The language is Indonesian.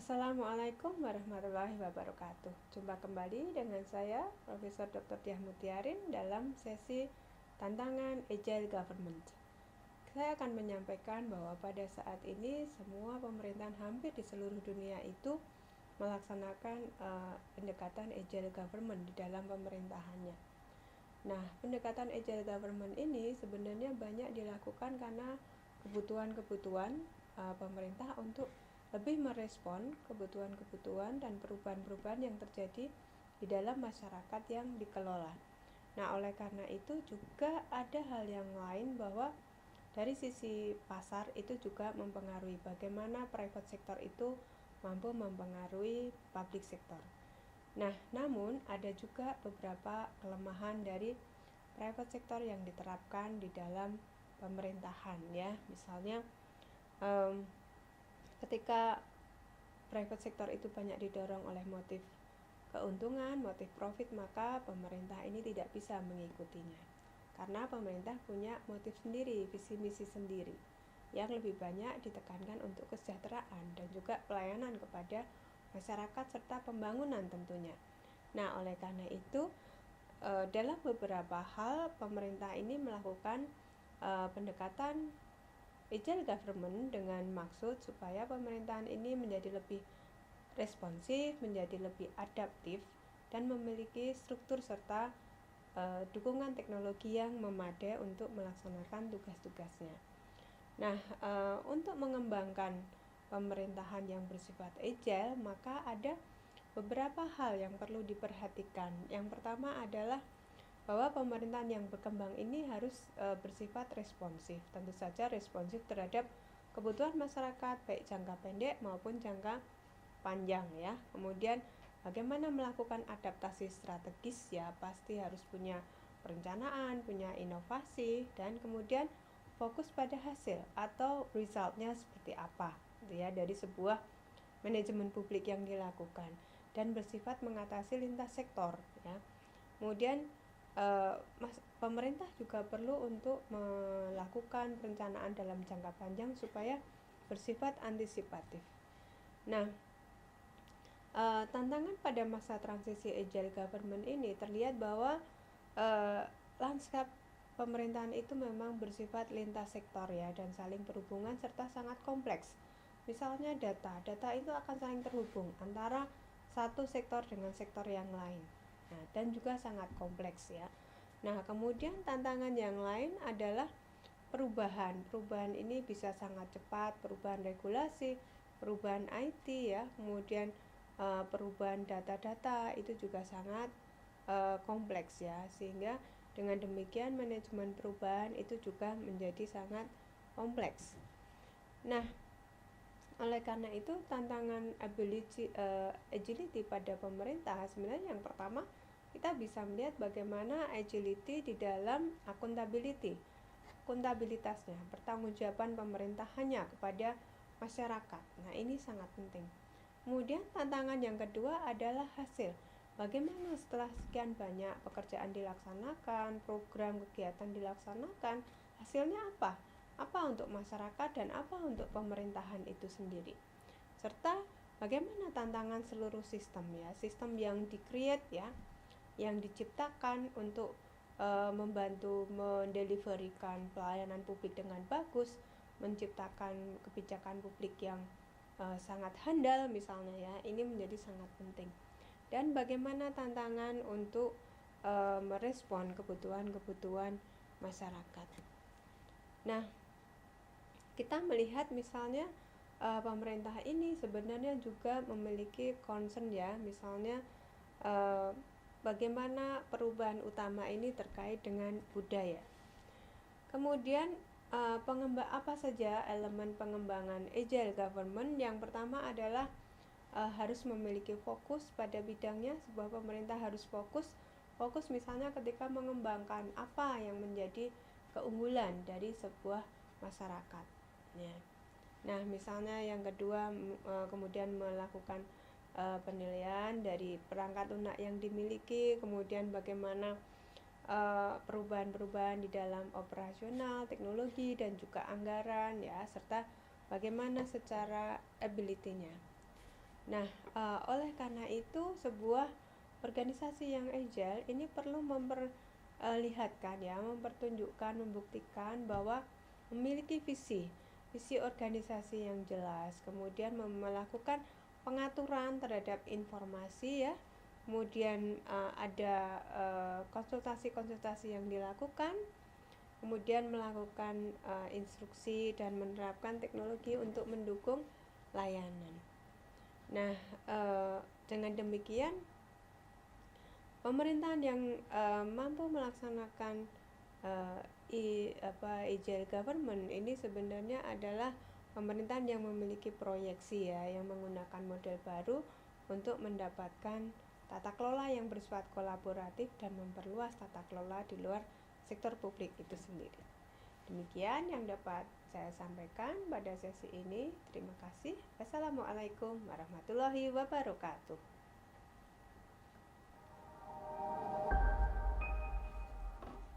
Assalamualaikum warahmatullahi wabarakatuh. Jumpa kembali dengan saya, Profesor Dr. Diah Mutiarin dalam sesi tantangan Agile Government. Saya akan menyampaikan bahwa pada saat ini semua pemerintahan hampir di seluruh dunia itu melaksanakan pendekatan Agile Government di dalam pemerintahannya. Nah, pendekatan Agile Government ini sebenarnya banyak dilakukan karena kebutuhan-kebutuhan pemerintah untuk lebih merespon kebutuhan-kebutuhan dan perubahan-perubahan yang terjadi di dalam masyarakat yang dikelola. Nah, oleh karena itu juga ada hal yang lain bahwa dari sisi pasar itu juga mempengaruhi bagaimana private sector itu mampu mempengaruhi public sector. Nah, namun ada juga beberapa kelemahan dari private sector yang diterapkan di dalam pemerintahan ya. Misalnya ketika private sector itu banyak didorong oleh motif keuntungan, motif profit, maka pemerintah ini tidak bisa mengikutinya. Karena pemerintah punya motif sendiri, visi misi sendiri yang lebih banyak ditekankan untuk kesejahteraan dan juga pelayanan kepada masyarakat serta pembangunan tentunya. Nah, oleh karena itu dalam beberapa hal pemerintah ini melakukan pendekatan Agile Government dengan maksud supaya pemerintahan ini menjadi lebih responsif, menjadi lebih adaptif, dan memiliki struktur serta dukungan teknologi yang memadai untuk melaksanakan tugas-tugasnya. Nah, untuk mengembangkan pemerintahan yang bersifat agile, maka ada beberapa hal yang perlu diperhatikan. Yang pertama adalah bahwa pemerintahan yang berkembang ini harus bersifat responsif. Tentu saja responsif terhadap kebutuhan masyarakat baik jangka pendek maupun jangka panjang ya. Kemudian bagaimana melakukan adaptasi strategis ya, pasti harus punya perencanaan, punya inovasi, dan kemudian fokus pada hasil atau resultnya seperti apa gitu ya dari sebuah manajemen publik yang dilakukan, dan bersifat mengatasi lintas sektor ya. Kemudian pemerintah juga perlu untuk melakukan perencanaan dalam jangka panjang supaya bersifat antisipatif. Nah, tantangan pada masa transisi Agile Government ini terlihat bahwa lanskap pemerintahan itu memang bersifat lintas sektor ya, dan saling berhubungan serta sangat kompleks. Misalnya data itu akan saling terhubung antara satu sektor dengan sektor yang lain. Nah, dan juga sangat kompleks ya. Nah, kemudian tantangan yang lain adalah perubahan. Perubahan ini bisa sangat cepat, perubahan regulasi, perubahan IT ya, kemudian perubahan data-data itu juga sangat kompleks ya, sehingga dengan demikian manajemen perubahan itu juga menjadi sangat kompleks. Nah, oleh karena itu tantangan agility pada pemerintah sebenarnya yang pertama kita bisa melihat bagaimana agility di dalam akuntabilitasnya, pertanggungjawaban pemerintahannya kepada masyarakat. Nah, ini sangat penting. Kemudian tantangan yang kedua adalah hasil. Bagaimana setelah sekian banyak pekerjaan dilaksanakan, program kegiatan dilaksanakan, hasilnya apa? Apa untuk masyarakat dan apa untuk pemerintahan itu sendiri, serta bagaimana tantangan seluruh sistem ya, sistem yang di-create ya, yang diciptakan untuk membantu mendeliverikan pelayanan publik dengan bagus, menciptakan kebijakan publik yang sangat handal misalnya ya, ini menjadi sangat penting. Dan bagaimana tantangan untuk merespon kebutuhan-kebutuhan masyarakat. Nah, kita melihat misalnya pemerintah ini sebenarnya juga memiliki concern ya, misalnya bagaimana perubahan utama ini terkait dengan budaya. Kemudian apa saja elemen pengembangan Agile Government? Yang pertama adalah harus memiliki fokus pada bidangnya. Sebuah pemerintah harus fokus misalnya ketika mengembangkan apa yang menjadi keunggulan dari sebuah masyarakat ya. Nah, misalnya yang kedua kemudian melakukan penilaian dari perangkat lunak yang dimiliki, kemudian bagaimana perubahan-perubahan di dalam operasional, teknologi dan juga anggaran ya, serta bagaimana secara ability-nya. Nah, oleh karena itu sebuah organisasi yang agile ini perlu memperlihatkan ya, mempertunjukkan, membuktikan bahwa memiliki visi organisasi yang jelas, kemudian melakukan pengaturan terhadap informasi ya, kemudian ada konsultasi-konsultasi yang dilakukan, kemudian melakukan instruksi dan menerapkan teknologi untuk mendukung layanan. Nah, dengan demikian pemerintahan yang mampu melaksanakan agile government ini sebenarnya adalah pemerintahan yang memiliki proyeksi ya, yang menggunakan model baru untuk mendapatkan tata kelola yang bersifat kolaboratif dan memperluas tata kelola di luar sektor publik itu sendiri. Demikian yang dapat saya sampaikan pada sesi ini. Terima kasih. Wassalamualaikum warahmatullahi wabarakatuh.